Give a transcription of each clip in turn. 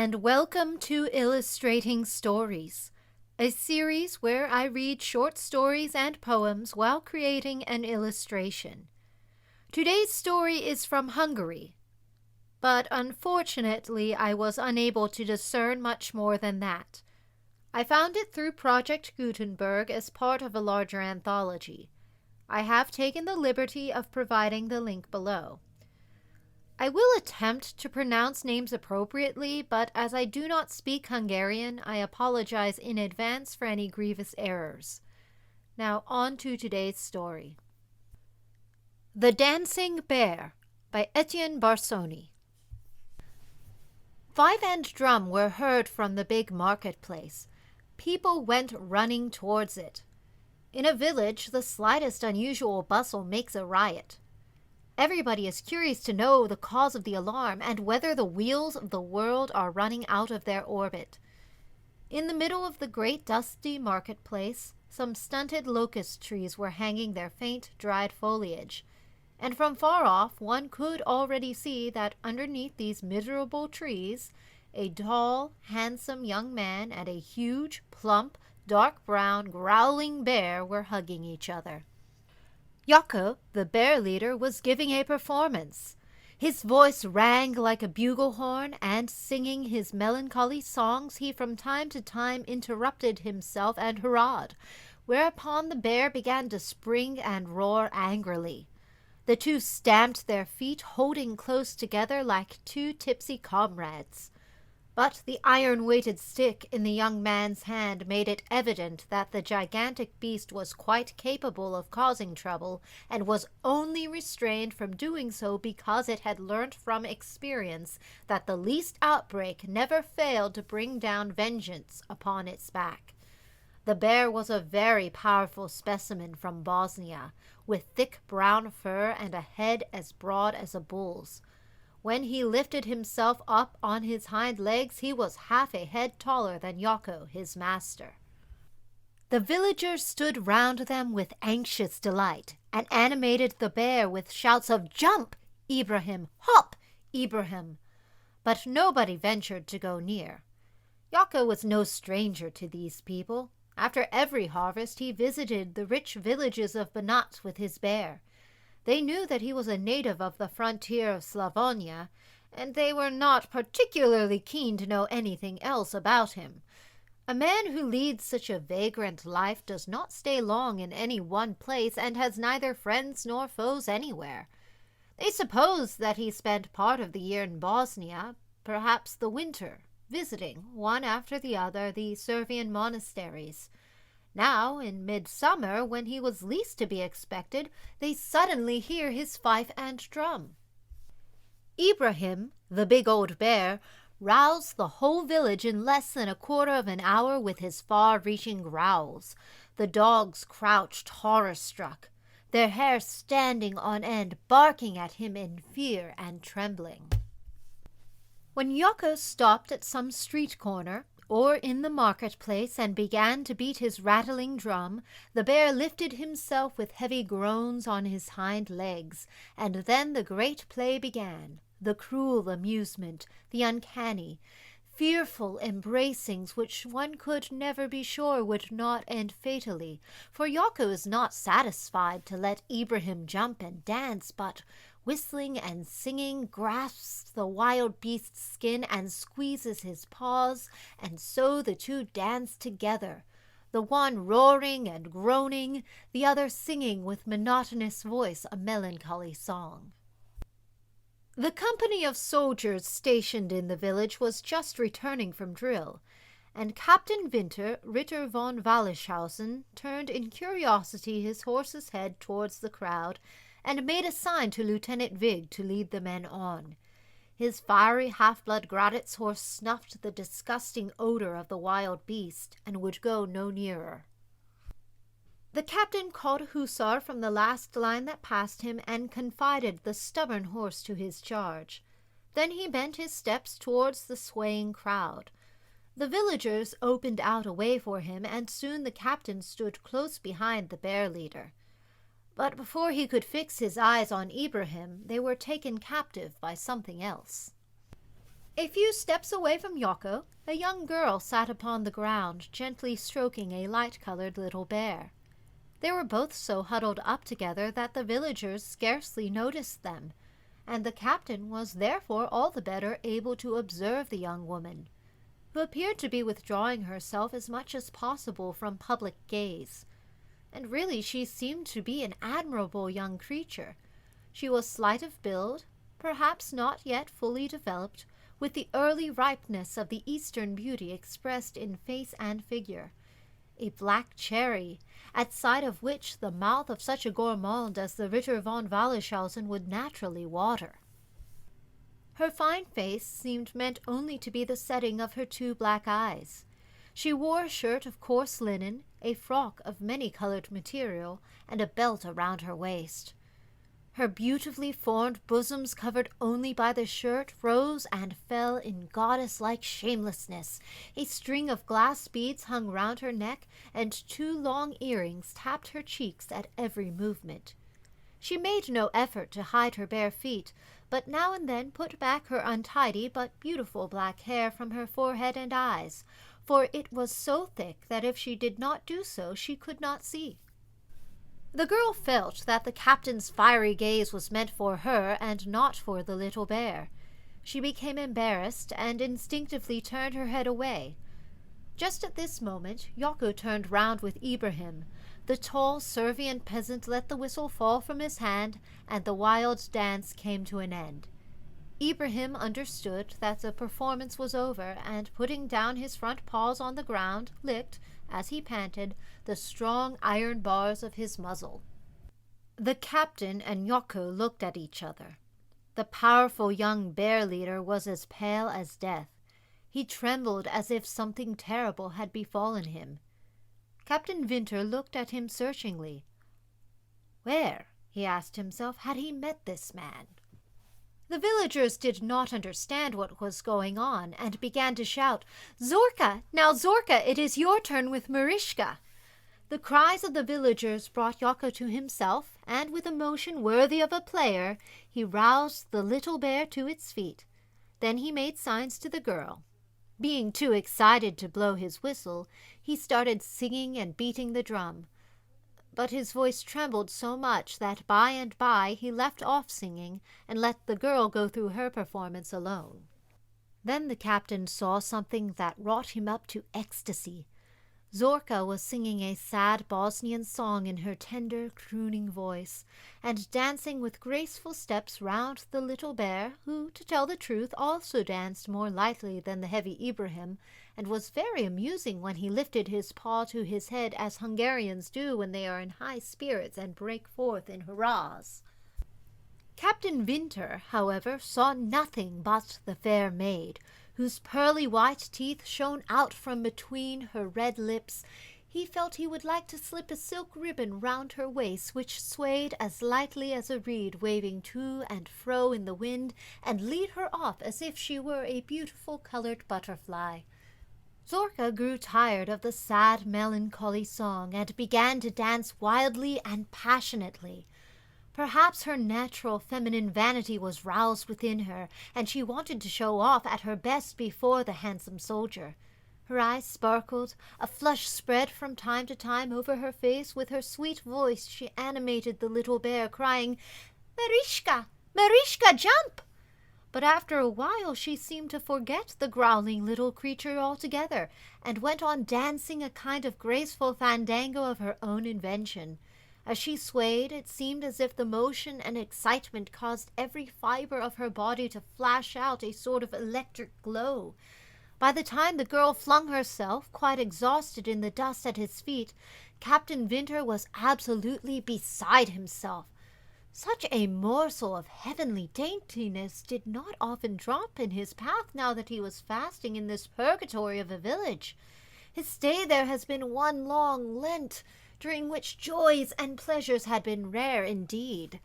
and welcome to Illustrating Stories, a series where I read short stories and poems while creating an illustration. Today's story is from Hungary, but unfortunately I was unable to discern much more than that. I found it through Project Gutenberg as part of a larger anthology. I have taken the liberty of providing the link below. I will attempt to pronounce names appropriately, but as I do not speak Hungarian, I apologize in advance for any grievous errors. Now on to today's story. The Dancing Bear by Etienne Barsony. Fife and drum were heard from the big marketplace. People went running towards it. In a village, the slightest unusual bustle makes a riot. Everybody is curious to know the cause of the alarm and whether the wheels of the world are running out of their orbit. In the middle of the great dusty marketplace, some stunted locust trees were hanging their faint, dried foliage, and from far off one could already see that underneath these miserable trees, a tall, handsome young man and a huge, plump, dark brown, growling bear were hugging each other. Yoko, the bear leader, was giving a performance. His voice rang like a bugle horn, and singing his melancholy songs, he from time to time interrupted himself and hurrahed, whereupon the bear began to spring and roar angrily. The two stamped their feet, holding close together like two tipsy comrades. But the iron-weighted stick in the young man's hand made it evident that the gigantic beast was quite capable of causing trouble, and was only restrained from doing so because it had learnt from experience that the least outbreak never failed to bring down vengeance upon its back. The bear was a very powerful specimen from Bosnia, with thick brown fur and a head as broad as a bull's. When he lifted himself up on his hind legs, he was half a head taller than Yoko, his master. The villagers stood round them with anxious delight, and animated the bear with shouts of "Jump, Ibrahim! Hop, Ibrahim!" But nobody ventured to go near. Yoko was no stranger to these people. After every harvest he visited the rich villages of Banat with his bear. They knew that he was a native of the frontier of Slavonia, and they were not particularly keen to know anything else about him. A man who leads such a vagrant life does not stay long in any one place, and has neither friends nor foes anywhere. They supposed that he spent part of the year in Bosnia, perhaps the winter, visiting, one after the other, the Servian monasteries. Now, in midsummer, when he was least to be expected, they suddenly hear his fife and drum. Ibrahim, the big old bear, roused the whole village in less than a quarter of an hour with his far-reaching growls. The dogs crouched horror-struck, their hair standing on end, barking at him in fear and trembling. When Yoko stopped at some street corner, or in the marketplace, and began to beat his rattling drum, the bear lifted himself with heavy groans on his hind legs, and then the great play began, the cruel amusement, the uncanny, fearful embracings which one could never be sure would not end fatally, for Yoko is not satisfied to let Ibrahim jump and dance, but whistling and singing, grasps the wild beast's skin and squeezes his paws, and so the two dance together, the one roaring and groaning, the other singing with monotonous voice a melancholy song. The company of soldiers stationed in the village was just returning from drill, and Captain Vinter, Ritter von Wallischhausen, turned in curiosity his horse's head towards the crowd, and made a sign to Lieutenant Vig to lead the men on. His fiery half-blood Graditz horse snuffed the disgusting odor of the wild beast, and would go no nearer. The captain called a hussar from the last line that passed him, and confided the stubborn horse to his charge. Then he bent his steps towards the swaying crowd. The villagers opened out a way for him, and soon the captain stood close behind the bear leader. But before he could fix his eyes on Ibrahim, they were taken captive by something else. A few steps away from Yoko, a young girl sat upon the ground, gently stroking a light-colored little bear. They were both so huddled up together that the villagers scarcely noticed them, and the captain was therefore all the better able to observe the young woman, who appeared to be withdrawing herself as much as possible from public gaze. And really she seemed to be an admirable young creature. She was slight of build, perhaps not yet fully developed, with the early ripeness of the Eastern beauty expressed in face and figure. A black cherry, at sight of which the mouth of such a gourmand as the Ritter von Wallershausen would naturally water. Her fine face seemed meant only to be the setting of her two black eyes. She wore a shirt of coarse linen, a frock of many-colored material, and a belt around her waist. Her beautifully formed bosoms, covered only by the shirt, rose and fell in goddess-like shamelessness. A string of glass beads hung round her neck, and two long earrings tapped her cheeks at every movement. She made no effort to hide her bare feet, but now and then put back her untidy but beautiful black hair from her forehead and eyes, for it was so thick that if she did not do so she could not see. The girl felt that the captain's fiery gaze was meant for her and not for the little bear. She became embarrassed and instinctively turned her head away. Just at this moment Yoko turned round with Ibrahim. The tall Servian peasant let the whistle fall from his hand, and the wild dance came to an end. Ibrahim understood that the performance was over, and putting down his front paws on the ground, licked, as he panted, the strong iron bars of his muzzle. The captain and Yoko looked at each other. The powerful young bear-leader was as pale as death. He trembled as if something terrible had befallen him. Captain Vinter looked at him searchingly. Where, he asked himself, had he met this man? The villagers did not understand what was going on, and began to shout, "Zorka! Now, Zorka, it is your turn with Marischka!" The cries of the villagers brought Yoko to himself, and with a motion worthy of a player, he roused the little bear to its feet. Then he made signs to the girl. Being too excited to blow his whistle, he started singing and beating the drum. But his voice trembled so much that by and by he left off singing and let the girl go through her performance alone. Then the captain saw something that wrought him up to ecstasy. Zorka was singing a sad Bosnian song in her tender, crooning voice, and dancing with graceful steps round the little bear, who, to tell the truth, also danced more lightly than the heavy Ibrahim, and was very amusing when he lifted his paw to his head as Hungarians do when they are in high spirits and break forth in hurrahs. Captain Vinter, however, saw nothing but the fair maid, whose pearly white teeth shone out from between her red lips. He felt he would like to slip a silk ribbon round her waist, which swayed as lightly as a reed waving to and fro in the wind, and lead her off as if she were a beautiful colored butterfly. Zorka grew tired of the sad, melancholy song, and began to dance wildly and passionately. Perhaps her natural feminine vanity was roused within her, and she wanted to show off at her best before the handsome soldier. Her eyes sparkled, a flush spread from time to time over her face. With her sweet voice she animated the little bear, crying, "Marischka! Marischka, jump!" But after a while she seemed to forget the growling little creature altogether, and went on dancing a kind of graceful fandango of her own invention. As she swayed, it seemed as if the motion and excitement caused every fiber of her body to flash out a sort of electric glow. By the time the girl flung herself, quite exhausted, in the dust at his feet, Captain Vinter was absolutely beside himself. Such a morsel of heavenly daintiness did not often drop in his path now that he was fasting in this purgatory of a village. His stay there has been one long Lent, during which joys and pleasures had been rare indeed.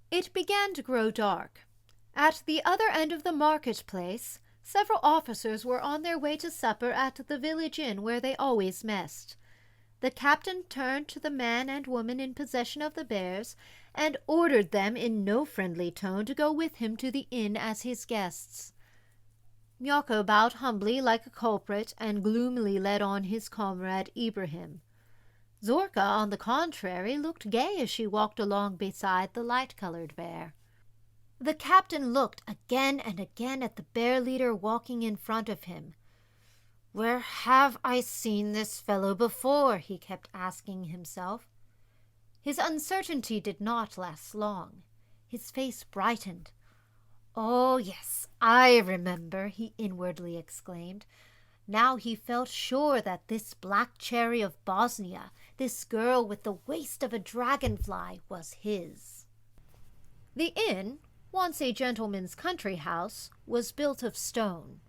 It began to grow dark. At the other end of the market-place, several officers were on their way to supper at the village inn where they always messed. The captain turned to the man and woman in possession of the bears, and ordered them in no friendly tone to go with him to the inn as his guests. Yoko bowed humbly like a culprit and gloomily led on his comrade Ibrahim. Zorka, on the contrary, looked gay as she walked along beside the light-colored bear. The captain looked again and again at the bear leader walking in front of him. "Where have I seen this fellow before?" he kept asking himself. His uncertainty did not last long. His face brightened. "Oh, yes, I remember," he inwardly exclaimed. Now he felt sure that this black cherry of Bosnia, this girl with the waist of a dragonfly, was his. The inn, once a gentleman's country house, was built of stone.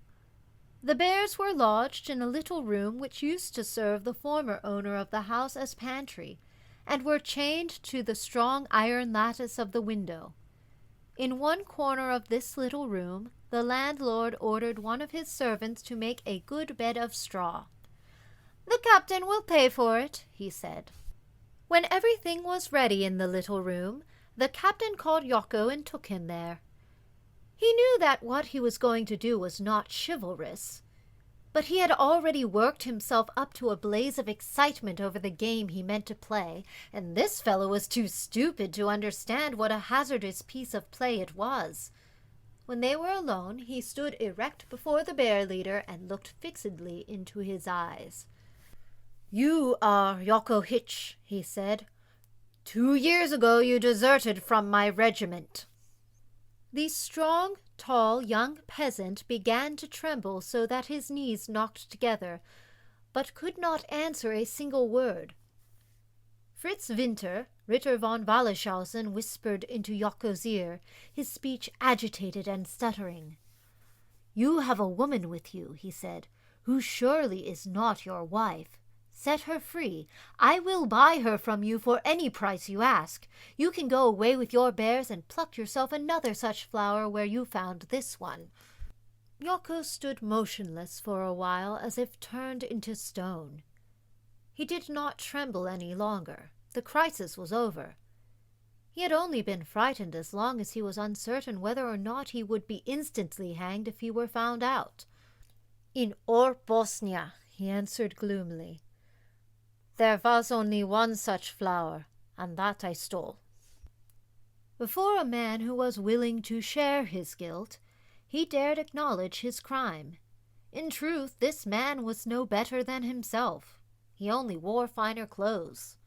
The bears were lodged in a little room which used to serve the former owner of the house as pantry, and were chained to the strong iron lattice of the window. In one corner of this little room, the landlord ordered one of his servants to make a good bed of straw. "The captain will pay for it," he said. When everything was ready in the little room, the captain called Yoko and took him there. He knew that what he was going to do was not chivalrous, but he had already worked himself up to a blaze of excitement over the game he meant to play, and this fellow was too stupid to understand what a hazardous piece of play it was. When they were alone, he stood erect before the bear leader and looked fixedly into his eyes. "You are Yoko Hitch," he said. "2 years ago you deserted from my regiment." The strong, tall young peasant began to tremble so that his knees knocked together, but could not answer a single word. Fritz Vinter, Ritter von Wallershausen, whispered into Yoko's ear, his speech agitated and stuttering. "You have a woman with you," he said, "who surely is not your wife. Set her free. I will buy her from you for any price you ask. You can go away with your bears and pluck yourself another such flower where you found this one." Yoko stood motionless for a while as if turned into stone. He did not tremble any longer. The crisis was over. He had only been frightened as long as he was uncertain whether or not he would be instantly hanged if he were found out. "In Bosnia," he answered gloomily. "There was only one such flower, and that I stole." Before a man who was willing to share his guilt, he dared acknowledge his crime. In truth, this man was no better than himself. He only wore finer clothes.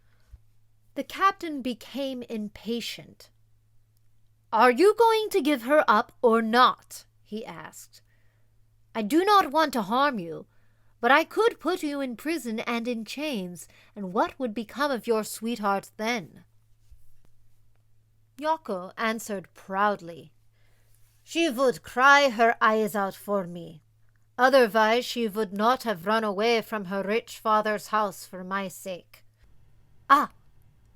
The captain became impatient. "Are you going to give her up or not?" he asked. "I do not want to harm you, but I could put you in prison and in chains, and what would become of your sweetheart then?" Yoko answered proudly. "She would cry her eyes out for me. Otherwise she would not have run away from her rich father's house for my sake." "Ah,"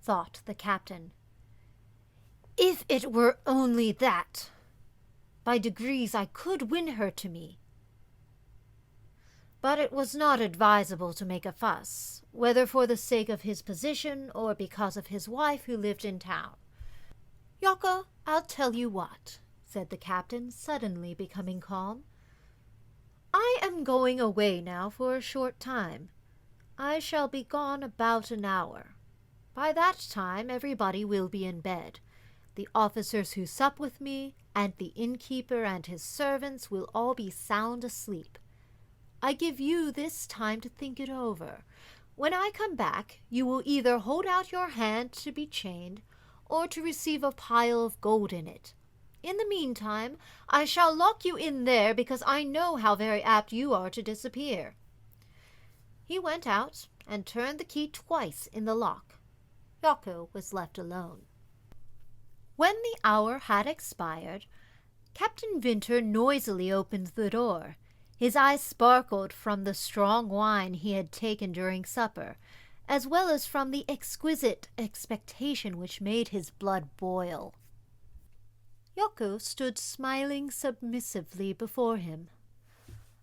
thought the captain, "if it were only that! By degrees I could win her to me." But it was not advisable to make a fuss, whether for the sake of his position or because of his wife who lived in town. "Yoko, I'll tell you what," said the captain, suddenly becoming calm. "I am going away now for a short time. I shall be gone about an hour. By that time everybody will be in bed. The officers who sup with me, and the innkeeper and his servants will all be sound asleep. I give you this time to think it over. When I come back, you will either hold out your hand to be chained, or to receive a pile of gold in it. In the meantime, I shall lock you in there because I know how very apt you are to disappear." He went out and turned the key twice in the lock. Yoko was left alone. When the hour had expired, Captain Vinter noisily opened the door. His eyes sparkled from the strong wine he had taken during supper, as well as from the exquisite expectation which made his blood boil. Yoko stood smiling submissively before him.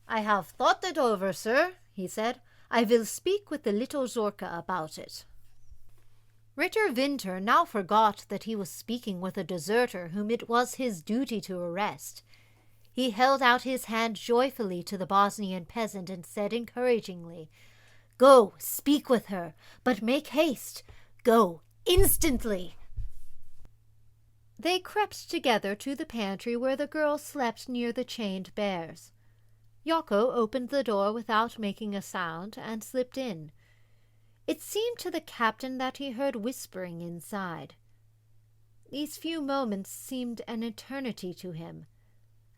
"I have thought it over, sir," he said. "I will speak with the little Zorka about it." Ritter Vinter now forgot that he was speaking with a deserter whom it was his duty to arrest. He held out his hand joyfully to the Bosnian peasant and said encouragingly, "Go, speak with her, but make haste. Go, instantly." They crept together to the pantry where the girl slept near the chained bears. Yoko opened the door without making a sound and slipped in. It seemed to the captain that he heard whispering inside. These few moments seemed an eternity to him.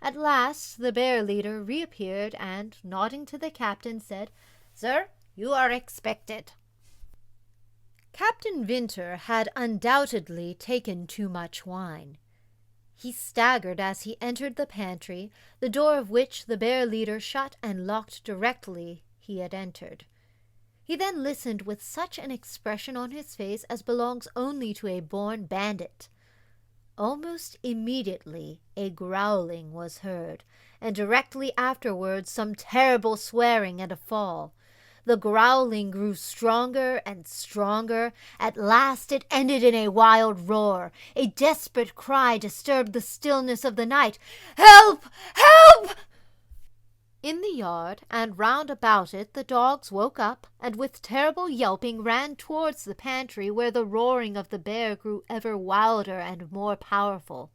At last the bear leader reappeared and, nodding to the captain, said, "Sir, you are expected." Captain Vinter had undoubtedly taken too much wine. He staggered as he entered the pantry, the door of which the bear leader shut and locked directly he had entered. He then listened with such an expression on his face as belongs only to a born bandit. Almost immediately a growling was heard, and directly afterwards some terrible swearing and a fall. The growling grew stronger and stronger. At last it ended in a wild roar. A desperate cry disturbed the stillness of the night. "Help! Help!" In the yard and round about it the dogs woke up, and with terrible yelping ran towards the pantry, where the roaring of the bear grew ever wilder and more powerful.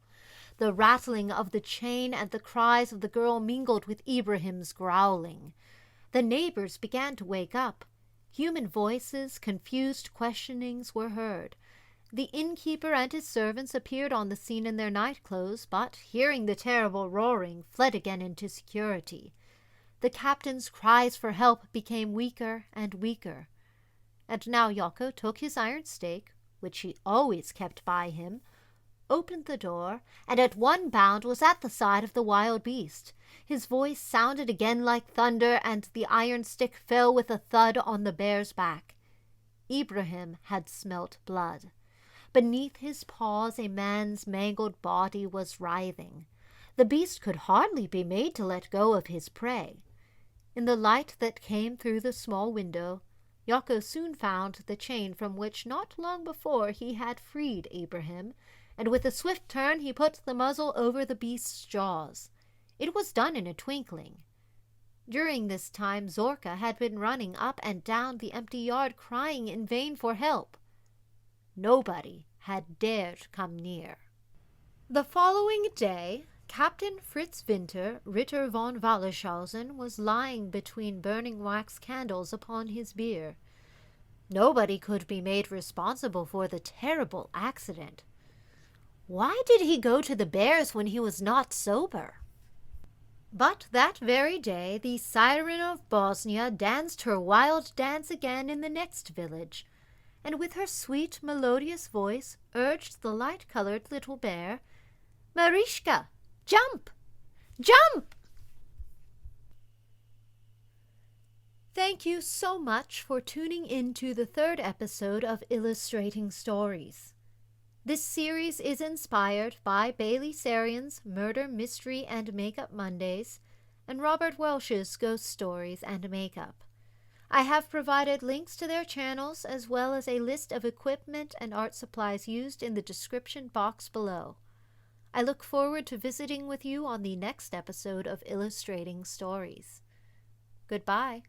The rattling of the chain and the cries of the girl mingled with Ibrahim's growling. The neighbors began to wake up. Human voices, confused questionings were heard. The innkeeper and his servants appeared on the scene in their night clothes, but, hearing the terrible roaring, fled again into security. The captain's cries for help became weaker and weaker. And now Yoko took his iron stake, which he always kept by him, opened the door, and at one bound was at the side of the wild beast. His voice sounded again like thunder, and the iron stick fell with a thud on the bear's back. Ibrahim had smelt blood. Beneath his paws a man's mangled body was writhing. The beast could hardly be made to let go of his prey. In the light that came through the small window, Yoko soon found the chain from which not long before he had freed Ibrahim, and with a swift turn he put the muzzle over the beast's jaws. It was done in a twinkling. During this time Zorka had been running up and down the empty yard crying in vain for help. Nobody had dared come near. The following day, Captain Fritz Vinter, Ritter von Wallershausen, was lying between burning wax candles upon his bier. Nobody could be made responsible for the terrible accident. Why did he go to the bears when he was not sober? But that very day the siren of Bosnia danced her wild dance again in the next village, and with her sweet melodious voice urged the light-colored little bear, "Marishka, jump! Jump!" Thank you so much for tuning in to the third episode of Illustrating Stories. This series is inspired by Bailey Sarian's Murder, Mystery, and Makeup Mondays and Robert Welsh's Ghost Stories and Makeup. I have provided links to their channels as well as a list of equipment and art supplies used in the description box below. I look forward to visiting with you on the next episode of Illustrating Stories. Goodbye.